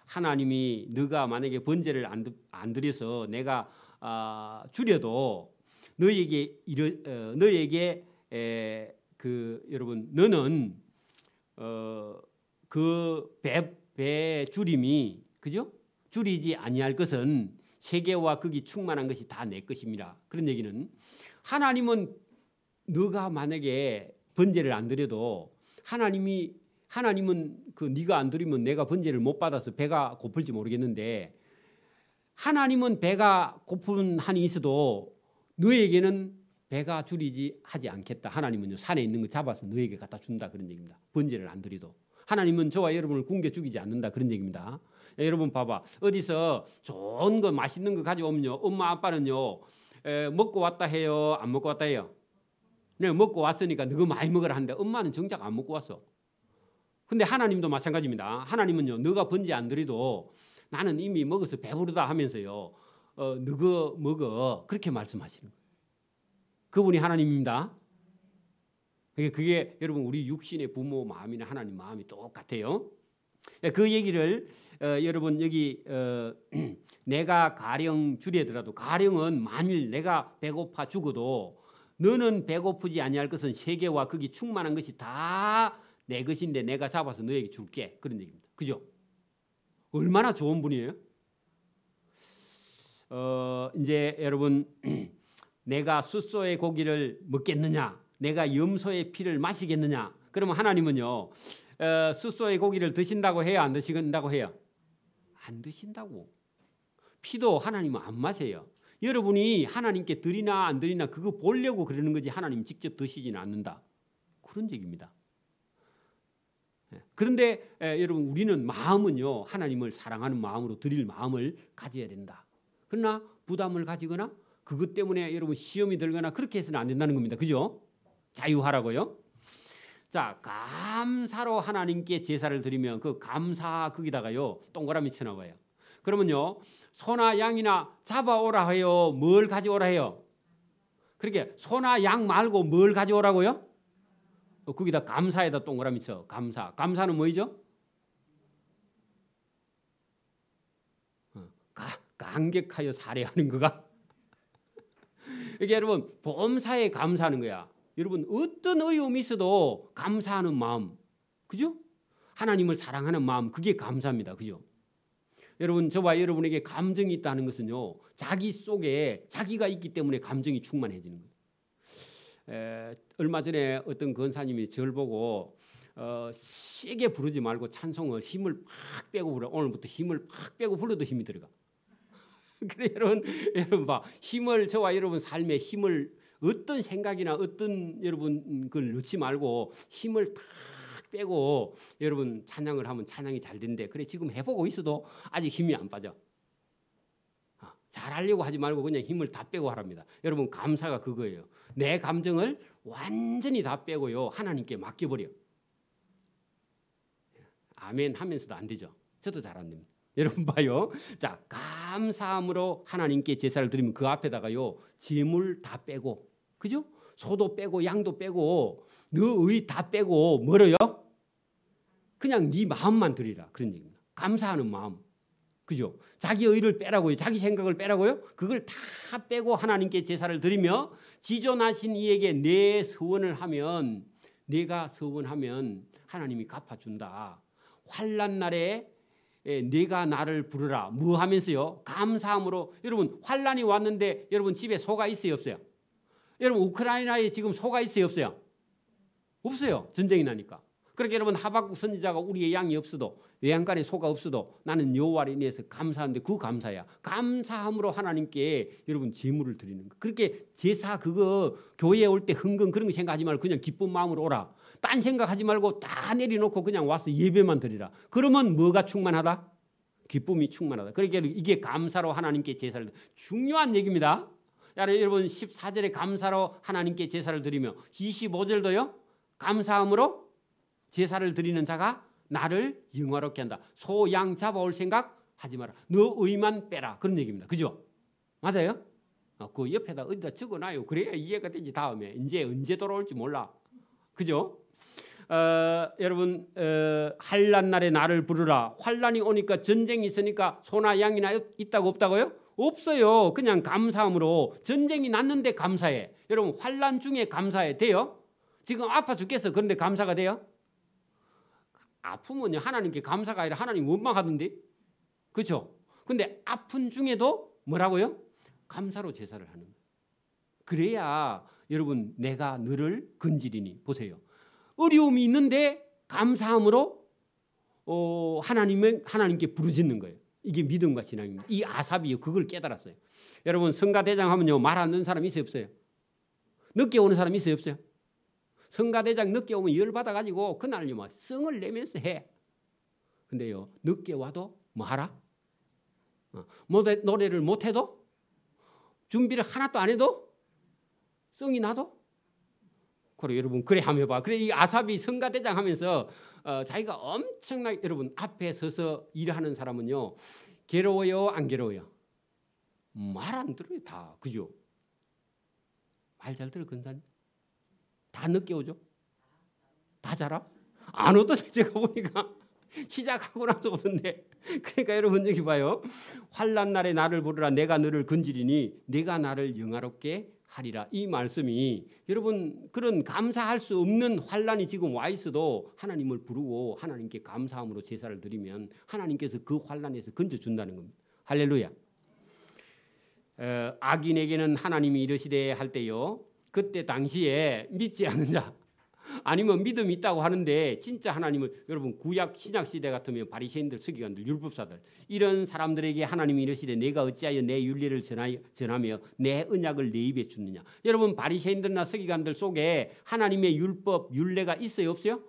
하나님이 너가 만약에 번제를 안 드려서 내가 줄여도 너에게 여러분 너는 그 배 줄임이 그죠? 줄이지 아니할 것은 세계와 거기 충만한 것이 다 내 것입니다. 그런 얘기는 하나님은 너가 만약에 번제를 안 드려도 하나님은 그 네가 안 드리면 내가 번제를 못 받아서 배가 고플지 모르겠는데 하나님은 배가 고픈 한이 있어도 너에게는 배가 줄이지 하지 않겠다. 하나님은요 산에 있는 거 잡아서 너에게 갖다 준다. 그런 얘기입니다. 번제를 안 드려도 하나님은 저와 여러분을 굶겨 죽이지 않는다. 그런 얘기입니다. 여러분 봐봐. 어디서 좋은 거 맛있는 거 가져오면요 엄마 아빠는요 먹고 왔다 해요? 안 먹고 왔다 해요? 내가 먹고 왔으니까 너가 많이 먹으라 하는데 엄마는 정작 안 먹고 왔어. 근데 하나님도 마찬가지입니다. 하나님은요 너가 번제 안 드려도 나는 이미 먹어서 배부르다 하면서요 너가 먹어 그렇게 말씀하시는 거예요. 그분이 하나님입니다. 그게 여러분 우리 육신의 부모 마음이나 하나님 마음이 똑같아요. 그 얘기를 여러분 여기 내가 가령 줄이더라도 가령은 만일 내가 배고파 죽어도 너는 배고프지 아니할 것은 세계와 거기 충만한 것이 다 내 것인데 내가 잡아서 너에게 줄게. 그런 얘기입니다. 그죠? 얼마나 좋은 분이에요? 이제 여러분 내가 숫소의 고기를 먹겠느냐? 내가 염소의 피를 마시겠느냐? 그러면 하나님은요 숫소의 고기를 드신다고 해요? 안 드신다고 해요? 안 드신다고. 피도 하나님은 안 마셔요. 여러분이 하나님께 드리나 안 드리나 그거 보려고 그러는 거지 하나님 직접 드시지는 않는다. 그런 얘기입니다. 그런데 여러분 우리는 마음은요 하나님을 사랑하는 마음으로 드릴 마음을 가져야 된다. 그러나 부담을 가지거나 그것 때문에 여러분 시험이 들거나 그렇게 해서는 안 된다는 겁니다. 그죠? 자유하라고요. 자, 감사로 하나님께 제사를 드리면 그 감사 거기다가요 동그라미 쳐나와요. 그러면요 소나 양이나 잡아오라 해요? 뭘 가져오라 해요? 그렇게 소나 양 말고 뭘 가져오라고요? 거기다 감사에다 동그라미 쳐. 감사는 뭐이죠? 감격하여 살해하는 거가 이게 여러분 범사에 감사하는 거야. 여러분 어떤 어려움이 있어도 감사하는 마음, 그죠? 하나님을 사랑하는 마음, 그게 감사입니다. 그죠? 여러분 저와 여러분에게 감정이 있다는 것은요, 자기 속에 자기가 있기 때문에 감정이 충만해지는 거예요. 얼마 전에 어떤 권사님이 저를 보고 세게 부르지 말고 찬송을 힘을 팍 빼고 부르라. 오늘부터 힘을 팍 빼고 불러도 힘이 들어가. 그래 여러분 봐, 힘을, 저와 여러분 삶에 힘을 어떤 생각이나 어떤 여러분 그걸 넣지 말고 힘을 탁 빼고 여러분 찬양을 하면 찬양이 잘 된대. 그래 지금 해보고 있어도 아직 힘이 안 빠져. 잘하려고 하지 말고 그냥 힘을 다 빼고 하랍니다. 여러분 감사가 그거예요. 내 감정을 완전히 다 빼고요, 하나님께 맡겨버려. 아멘 하면서도 안 되죠. 저도 잘 안 됩니다. 여러분 봐요. 자, 감사함으로 하나님께 제사를 드리면 그 앞에다가요, 재물 다 빼고, 그죠? 소도 빼고 양도 빼고 너의 다 빼고 뭐래요? 그냥 네 마음만 드리라, 그런 얘기입니다. 감사하는 마음, 그죠? 자기 의를 빼라고요, 자기 생각을 빼라고요. 그걸 다 빼고 하나님께 제사를 드리며 지존하신 이에게 내 서원을 하면, 내가 서원하면 하나님이 갚아준다. 환난 날에 네가 나를 부르라. 뭐 하면서요? 감사함으로. 여러분 환난이 왔는데 여러분 집에 소가 있어요, 없어요? 여러분 우크라이나에 지금 소가 있어요, 없어요? 없어요. 전쟁이 나니까. 그렇게 여러분 하박국 선지자가 우리의 양이 없어도, 외양간에 소가 없어도 나는 여호와를 인해서 감사하는데 그 감사야. 감사함으로 하나님께 여러분 제물을 드리는 거. 그렇게 제사 그거 교회에 올 때 흥금 그런 거 생각하지 말고 그냥 기쁜 마음으로 오라. 딴 생각하지 말고 다 내려놓고 그냥 와서 예배만 드리라. 그러면 뭐가 충만하다? 기쁨이 충만하다. 그러니까 이게 감사로 하나님께 제사를, 중요한 얘기입니다. 여러분 14절에 감사로 하나님께 제사를 드리며 25절도요. 감사함으로 제사를 드리는 자가 나를 영화롭게 한다. 소, 양 잡아올 생각 하지 마라. 너 의만 빼라. 그런 얘기입니다. 그죠? 맞아요? 그 옆에다 어디다 적어놔요. 그래야 이해가 되지. 다음에 이제 언제 돌아올지 몰라. 그죠? 여러분 환난 날에 나를 부르라. 환난이 오니까, 전쟁이 있으니까 소나 양이나 있다고 없다고요? 없어요. 그냥 감사함으로. 전쟁이 났는데 감사해. 여러분 환난 중에 감사해. 돼요? 지금 아파 죽겠어. 그런데 감사가 돼요? 아프면 하나님께 감사가 아니라 하나님 원망하던데, 그렇죠? 근데 아픈 중에도 뭐라고요? 감사로 제사를 하는 거예요. 그래야 여러분 내가 너를 건지리니. 보세요. 어려움이 있는데 감사함으로 하나님께 부르짖는 거예요. 이게 믿음과 신앙입니다. 이 아삽이 그걸 깨달았어요. 여러분 성가대장 하면요, 말 안 듣는 사람 있어요, 없어요? 늦게 오는 사람 있어요, 없어요? 성가대장 늦게 오면 열받아가지고 그날요 막 성을 내면서 해. 근데요 늦게 와도 뭐 하라? 노래를 못해도, 준비를 하나도 안 해도 성이 나도. 그래 여러분, 그래 한번 해봐. 그래 이 아삽이 성가대장 하면서 자기가 엄청나게, 여러분 앞에 서서 일하는 사람은요 괴로워요, 안 괴로워요? 말 안 들어요 다. 그죠? 말 잘 들어 권사님? 다 늦게 오죠? 다 자라? 안 오던데 제가 보니까 시작하고 나서 오던데. 그러니까 여러분 여기 봐요. 환난 날에 나를 부르라. 내가 너를 건지리니 내가 나를 영화롭게 하리라. 이 말씀이 여러분 그런 감사할 수 없는 환난이 지금 와 있어도 하나님을 부르고 하나님께 감사함으로 제사를 드리면 하나님께서 그 환난에서 건져준다는 겁니다. 할렐루야. 악인에게는 하나님이 이르시되 할 때요, 그때 당시에 믿지 않는 자, 아니면 믿음이 있다고 하는데 진짜 하나님을, 여러분 구약 신약 시대 같으면 바리새인들, 서기관들, 율법사들, 이런 사람들에게 하나님이 이르시되 내가 어찌하여 내 윤리를 전하며 내 언약을 내 입에 주느냐. 여러분 바리새인들이나 서기관들 속에 하나님의 율법, 윤례가 있어요, 없어요?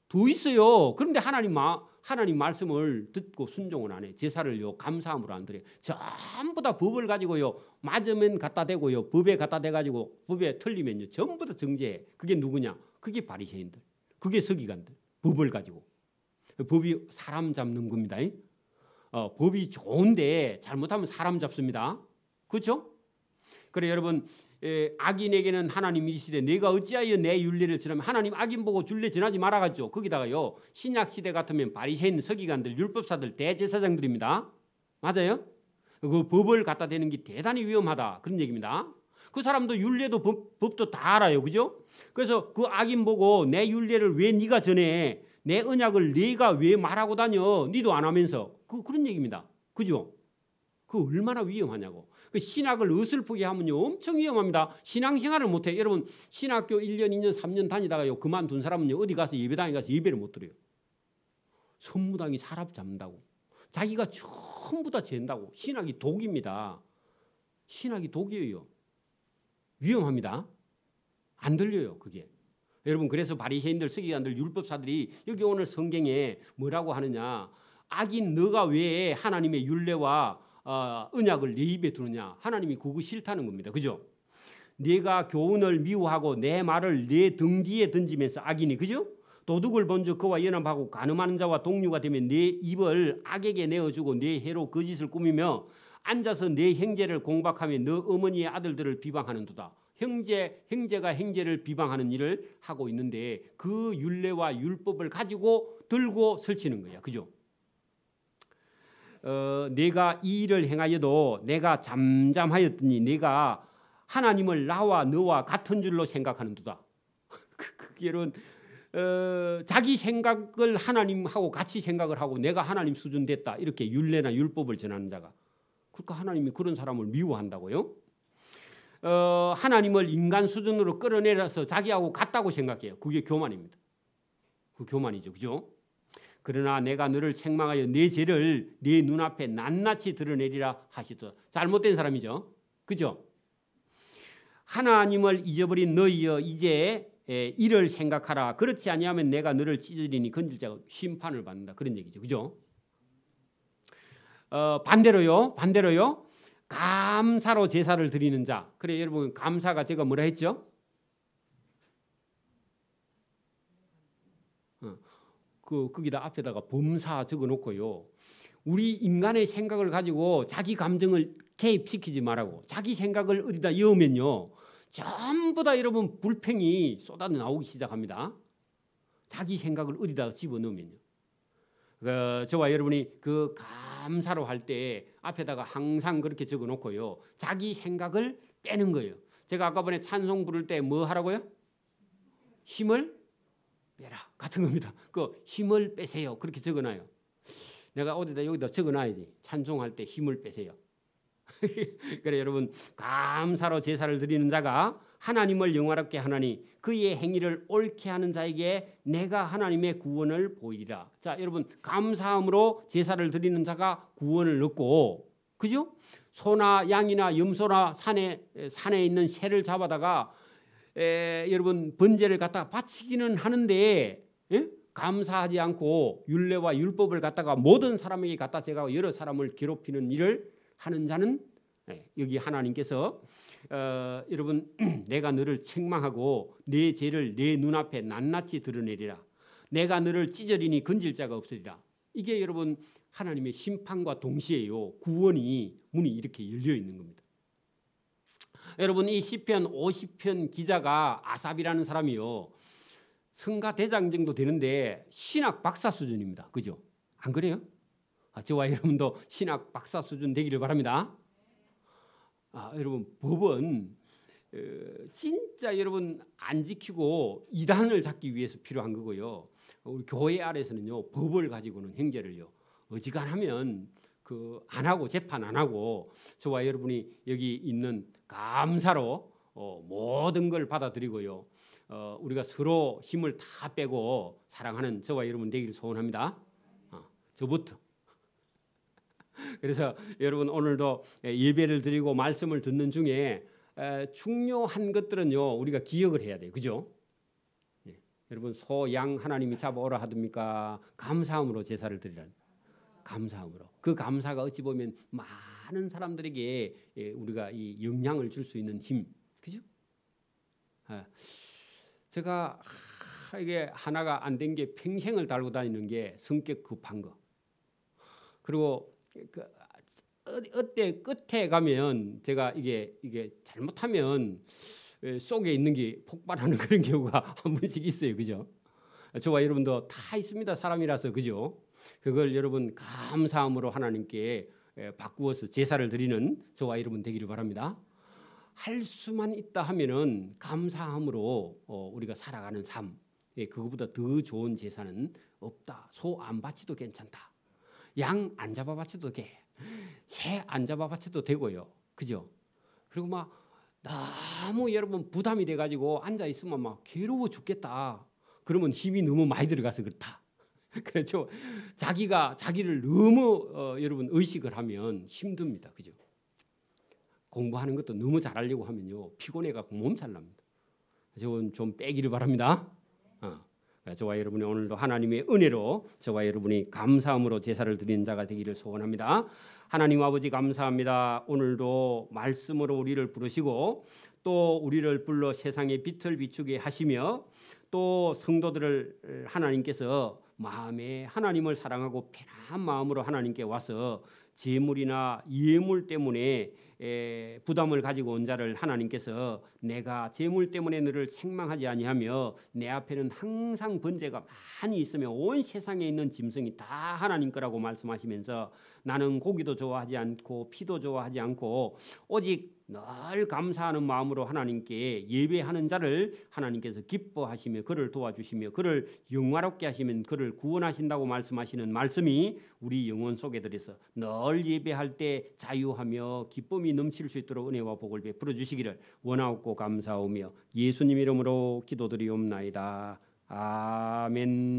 더 있어요. 그런데 하나님 말씀을 듣고 순종을 안 해. 제사를요 감사함으로 안 드려요. 전부 다 법을 가지고요 맞으면 갖다 대고요, 법에 갖다 대가지고 법에 틀리면요 전부 다 정죄해. 그게 누구냐? 그게 바리새인들, 그게 서기관들. 법을 가지고, 법이 사람 잡는 겁니다. 법이 좋은데 잘못하면 사람 잡습니다. 그렇죠? 그래 여러분, 악인에게는 하나님이 이르시되 내가 어찌하여 내 윤례를 전하면, 하나님 악인 보고 윤례 전하지 말아가지고 거기다가요 신약 시대 같으면 바리새인, 서기관들, 율법사들, 대제사장들입니다. 맞아요? 그 법을 갖다 대는 게 대단히 위험하다, 그런 얘기입니다. 그 사람도 율례도 법도 다 알아요. 그죠? 그래서 그 악인 보고 내 율례를 왜 네가 전해? 내 언약을 네가 왜 말하고 다녀? 네도 안 하면서. 그런 얘기입니다. 그죠? 그 얼마나 위험하냐고. 그 신학을 어설프게 하면요 엄청 위험합니다. 신앙생활을 못해. 여러분 신학교 1년, 2년, 3년 다니다가요 그만둔 사람은요 어디 가서 예배당에 가서 예배를 못 드려요. 선무당이 사람 잡는다고. 자기가 전부 다 잰다고. 신학이 독입니다. 신학이 독이에요. 위험합니다. 안 들려요 그게. 여러분 그래서 바리새인들, 서기관들, 율법사들이 여기 오늘 성경에 뭐라고 하느냐. 악인 너가 왜 하나님의 율례와 언약을 내 입에 두느냐. 하나님이 그거 싫다는 겁니다. 그죠? 내가 교훈을 미워하고 내 말을 내 등 뒤에 던지면서 악인이 그죠? 도둑을 본즉 그와 연합하고 간음하는 자와 동류가 되면 내 입을 악에게 내어주고 내 해로 거짓을 꾸미며 앉아서 내 형제를 공박하며 너 어머니의 아들들을 비방하는도다. 형제가 형제를 비방하는 일을 하고 있는데 그 율례와 율법을 가지고 들고 설치는 거야. 그죠? 내가 이 일을 행하여도 내가 잠잠하였더니 내가 하나님을 나와 너와 같은 줄로 생각하는도다. 그게는 자기 생각을 하나님하고 같이 생각을 하고 내가 하나님 수준 됐다. 이렇게 율례나 율법을 전하는 자가. 그러니까 하나님이 그런 사람을 미워한다고요. 하나님을 인간 수준으로 끌어내려서 자기하고 같다고 생각해요. 그게 교만입니다. 그 교만이죠. 그죠? 그러나 내가 너를 책망하여 내 죄를 네 눈앞에 낱낱이 드러내리라 하시더라. 잘못된 사람이죠. 그죠? 하나님을 잊어버린 너희여 이제 이를 생각하라. 그렇지 아니하면 내가 너를 찢으리니 건질 자가 심판을 받는다. 그런 얘기죠. 그죠? 반대로요. 감사로 제사를 드리는 자. 그래 여러분 감사가 제가 뭐라 했죠? 거기다 앞에다가 범사 적어놓고요. 우리 인간의 생각을 가지고 자기 감정을 개입시키지 말라고. 자기 생각을 어디다 여으면요. 전부 다 여러분 불평이 쏟아 나오기 시작합니다. 자기 생각을 어디다 집어넣으면요. 저와 여러분이 그 감사로 할 때 앞에다가 항상 그렇게 적어놓고요. 자기 생각을 빼는 거예요. 제가 아까 전에 찬송 부를 때 뭐 하라고요? 힘을 빼라 같은 겁니다. 그 힘을 빼세요. 그렇게 적어놔요. 내가 어디다 여기다 적어놔야지. 찬송할 때 힘을 빼세요. 그래 여러분 감사로 제사를 드리는 자가 하나님을 영화롭게 하나니 그의 행위를 옳게 하는 자에게 내가 하나님의 구원을 보이리라. 자 여러분 감사함으로 제사를 드리는 자가 구원을 얻고 그죠? 소나 양이나 염소나 산에 있는 새를 잡아다가 여러분 번제를 갖다가 바치기는 하는데 감사하지 않고 율례와 율법을 갖다가 모든 사람에게 갖다 제가 여러 사람을 괴롭히는 일을 하는 자는 여기 하나님께서 여러분 내가 너를 책망하고 내 죄를 내 눈앞에 낱낱이 드러내리라. 내가 너를 찢으리니 건질 자가 없으리라. 이게 여러분 하나님의 심판과 동시에요. 구원이 문이 이렇게 열려 있는 겁니다. 여러분 이 시편 50편 기자가 아삽이라는 사람이요. 성가 대장 정도 되는데 신학 박사 수준입니다. 그죠? 안 그래요? 저와 여러분도 신학 박사 수준 되기를 바랍니다. 여러분 법은 진짜 여러분 안 지키고 이단을 잡기 위해서 필요한 거고요. 우리 교회 아래서는요 법을 가지고는 형제를요 어지간하면 안 하고 재판 안 하고 저와 여러분이 여기 있는 감사로 모든 걸 받아들이고요. 우리가 서로 힘을 다 빼고 사랑하는 저와 여러분 되기를 소원합니다. 저부터. 그래서 여러분 오늘도 예배를 드리고 말씀을 듣는 중에 중요한 것들은요 우리가 기억을 해야 돼요. 그죠? 여러분 소, 양 하나님이 잡아오라 하십니까? 감사함으로 제사를 드리라는 감사함으로. 그 감사가 어찌 보면 많은 사람들에게 우리가 이 영향을 줄 수 있는 힘. 그죠? 제가 이게 하나가 안 된 게 평생을 달고 다니는 게 성격 급한 거. 그리고 어때 끝에 가면 제가 이게 잘못하면 속에 있는 게 폭발하는 그런 경우가 한 번씩 있어요. 그죠? 저와 여러분도 다 있습니다. 사람이라서. 그죠? 그걸 여러분 감사함으로 하나님께 바꾸어서 제사를 드리는 저와 여러분 되기를 바랍니다. 할 수만 있다 하면은 감사함으로 우리가 살아가는 삶, 그거보다 더 좋은 제사는 없다. 소 안 바쳐도 괜찮다. 양 안 잡아 바쳐도 돼. 새 안 잡아 바쳐도 되고요. 그죠? 그리고 막 너무 여러분 부담이 돼가지고 앉아 있으면 막 괴로워 죽겠다. 그러면 힘이 너무 많이 들어가서 그렇다. 그렇죠? 자기를 너무 여러분 의식을 하면 힘듭니다. 그죠? 공부하는 것도 너무 잘하려고 하면요 피곤해갖고 몸살 납니다. 좀 빼기를 바랍니다. 저와 여러분이 오늘도 하나님의 은혜로 저와 여러분이 감사함으로 제사를 드리는 자가 되기를 소원합니다. 하나님 아버지 감사합니다. 오늘도 말씀으로 우리를 부르시고 또 우리를 불러 세상의 빛을 비추게 하시며 또 성도들을 하나님께서 마음에 하나님을 사랑하고 편한 마음으로 하나님께 와서 재물이나 예물 때문에 부담을 가지고 온 자를 하나님께서 내가 재물 때문에 너를 책망하지 아니하며 내 앞에는 항상 번제가 많이 있으며 온 세상에 있는 짐승이 다 하나님 거라고 말씀하시면서 나는 고기도 좋아하지 않고 피도 좋아하지 않고 오직 늘 감사하는 마음으로 하나님께 예배하는 자를 하나님께서 기뻐하시며 그를 도와주시며 그를 영화롭게 하시면 그를 구원하신다고 말씀하시는 말씀이 우리 영혼 속에 들어서 늘 예배할 때 자유하며 기쁨이 넘칠 수 있도록 은혜와 복을 베풀어 주시기를 원하옵고 감사하오며 예수님 이름으로 기도드리옵나이다. 아멘.